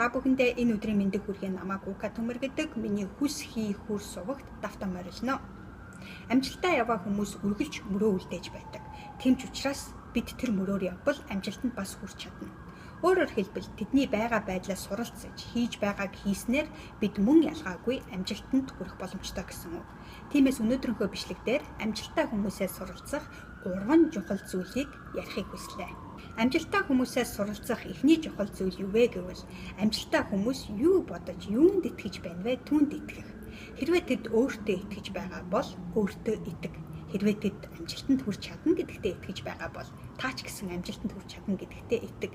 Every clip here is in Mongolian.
Та бүхэндээ энэ өдрийн мэндийг хүргэе намайг Ука Төмөр гэдэг миний хүс хий хүр сувагт давтан морилно. Амжилтаа яваа хүмүүс үргэлж мөрөө үлдээж байдаг. Тэмч учраас бид тэр мөрөөр явбал амжилтанд бас хүрч чадна. Өөрөөр хэлбэл тэдний байгаа байдлаас суралцаж хийж байгааг хийснээр бид мөн ялгаагүй амжилтанд хүрэх боломжтой гэсэн үг. Тиймээс өнөөдрийнхөө бичлэгдээр амжилттай хүмүүсээс суралцах 3 чухал зүйлийг ярихыг хүслээ. Амжилттай хүмүүсээс суралцах эхний чухал зүйл юу вэ гэвэл амжилттай хүмүүс юу бодож, юунд итгэж байна вэ? Түүнд итгэх. Хэрвээ тэд өөртөө итгэж байгаа бол өөртөө итэг. Хэрвээ тэд амжилтанд хүрч чадна гэдэгтээ итгэж байгаа бол та ч гэсэн амжилтанд хүрч чадна гэдэгтээ итэг.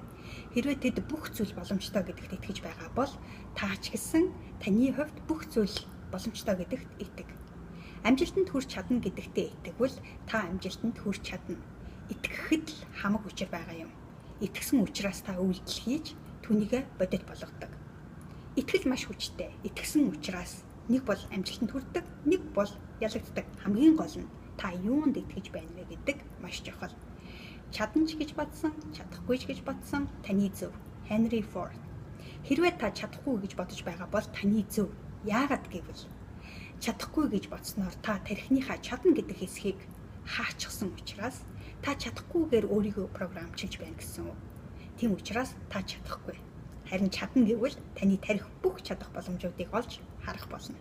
Хэрвээ тэд бүх зүйл боломжтой гэдэгт итгэж байгаа бол та ч гэсэн таны хувьд бүх зүйл боломжтой гэдэгт итэг. Амжилтанд хүрч чадна гэдэгтээ итгэвэл та амжилтанд хүрч чадна. Итгэхэд л хамаг учир байгаа юм. Итгэсэн учраас та үйлдэл хийж түүнийгээ бодит болгодог. Итгэл маш хүчтэй. Итгэсэн учраас нэг бол амжилтанд хүрдэг, нэг бол ялагддаг. Хамгийн гол нь та юунд итгэж байна вэ гэдэг маш чухал. Чадна ч гэж бодсон, чадахгүй ч гэж бодсон таны зөв. Henry Ford. Хэрвээ та чадахгүй гэж бодож байгаа бол таны зөв. Яагаад гэвэл чадахгүй гэж бодсноор та тархиныхаа чадна гэдэг хэсгийг хаачихсан учраас та чадахгүйгээр өөрийгөө програмчилж байна гэсэн үг. Тийм учраас та чадахгүй. Харин чадна гэвэл таны тарих бүх чадах боломжуудыг олж харах болно.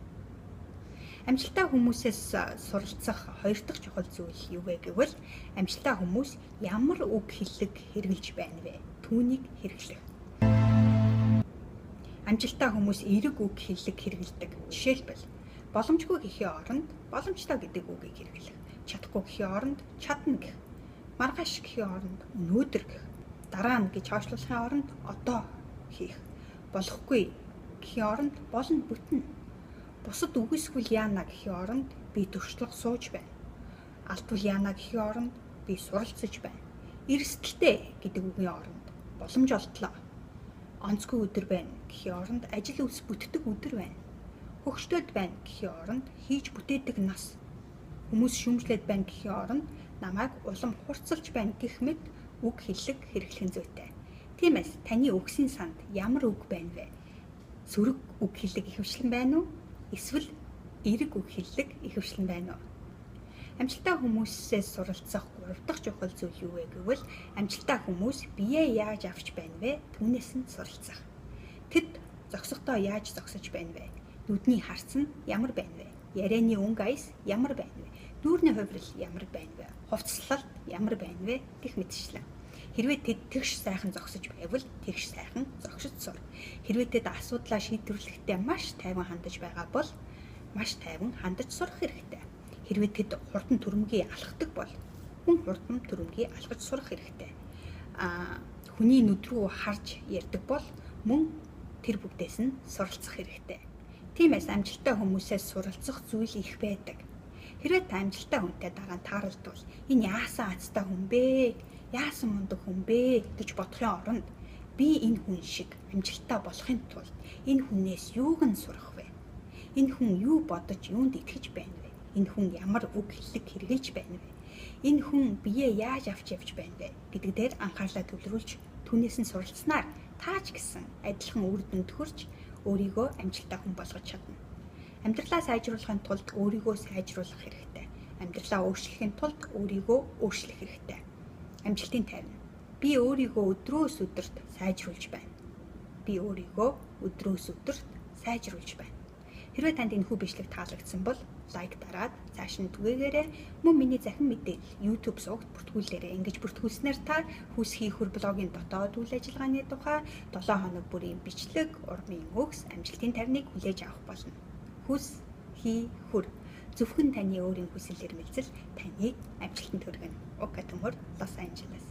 Амжилттай хүмүүсээс суралцах 2 дахь чухал зүйл юу вэ гэвэл амжилттай хүмүүс ямар үг хэллэг хэрэгжилж байна вэ? Түүнийг хэрэглэх. Амжилттай хүмүүс эерэг үг хэллэг хэрэгэлдэг. Жишээлбэл боломжгүй гэхийн оронд боломжтой гэдэг үгийг хэрэглэх. Чадахгүй гэхийн оронд чадна гэх. Маргааш гэхийн оронд өнөөдөр гэх. Дараа нь гэж хойшлуулахын оронд одоо хийх. Болохгүй гэхийн оронд болно бүтэн. Бусад үгүйсгүй яана гэхийн оронд би туршлага сууж байна. Алдвал яана гэхийн оронд би суралцж байна. Эрсдэлтэй гэдэг үгийн оронд боломж олдлоо. Онцгүй өдөр байна гэхийн оронд ажил үйлс бүтдэг өдөр байна. Хөгшдөд байна гэхийн оронд хийж бүтээдэг нас. Хүмүүс шүмжлээд байна гэхийн оронд намайг улам хурцлж байна гэх мэт үг хэллэг хэрэглэх зүйтэй. Тиймээс таны үгсийн санд ямар үг байна вэ? Сөрөг үг хэллэг ихэвчлэн байна уу? Эсвэл эерэг үг хэллэг ихэвчлэн байна уу? Амжилттай хүмүүсээс суралцах 3 дахь чухал зүйл юу вэ гэвэл амжилттай хүмүүс биеэ яаж авч байна вэ? Түүнээс нь суралцах. Тэд зогсохдоо яаж зогсож байна вэ? Нүдний харц нь ямар байна вэ? Ярианы өнгө аяс ямар байна вэ? Дүүрний хувирал ямар байна вэ? Хувцаслалт ямар байна вэ? Гэх мэтчлэн. Хэрвээ тэд тэгш сайхан зогсож байвал тэгш сайхан зогсож сур. Хэрвээ тэд асуудлаа шийдвэрлэхдээ маш тайван хандаж байгаа бол маш тайван хандаж сурах хэрэгтэй. Хэрвээ тэд хурдан төрөмгийг алхдаг бол хүн хурдан төрөмгийг алхаж сурах хэрэгтэй. Хүний нүд рүү харж ярьдаг бол мөн тэр бүгдээс нь суралцах хэрэгтэй. Тиймээс амжилттай хүмүүсээс суралцах зүйл их байдаг. Хэрвээ та амжилттай хүнтэй дараа нь тааралдвал энэ яасан азтай хүн бэ? Яасан мундаг хүн бэ гэж бодохын оронд би энэ хүн шиг амжилттай болохын тулд энэ хүнээс юуг нь сурах вэ? Энэ хүн юу бодож юунд итгэж байна вэ? Энэ хүн ямар үг хэллэг хэрэгжилж байна вэ? Энэ хүн биеэ яаж авч явж байна вэ гэдэг дээр анхаарлаа төвлөрүүлж түүнээс нь суралцсанаар та ч гэсэн адилхан үр дүнд хүрч өөрийгөө амжилттай хүн болгож чадна. Амьдралаа сайжруулахын тулд өөрийгөө сайжруулах хэрэгтэй. Амьдралаа өөрчлөхийн тулд өөрийгөө өөрчлөх хэрэгтэй. Амжилтын тайван. Би өөрийгөө өдрөөс өдөрт сайжруулж байна. Би өөрийгөө өдрөөс өдөрт сайжруулж байна. Хэрвээ танд энэ хүү бичлэг таалагдсан бол лайк дараад цааш нь түгээгээрэй. Мөн миний захин мэдээлэл YouTube сувагт бүртгүүлээрэй. Ингэж бүртгүүлснээр та хүс хийхүр блогийн дотоод үйл ажиллагааны тухай 7 хоног бүрийн бичлэг, урмын өгс, амжилтын тариныг хүлээж авах болно. Хүс хийхүр зөвхөн таны өөрийн хүсэл эрмэлзэл таныг амжилтанд хүргэнэ. Ука Төмөр, Лос Анжелес.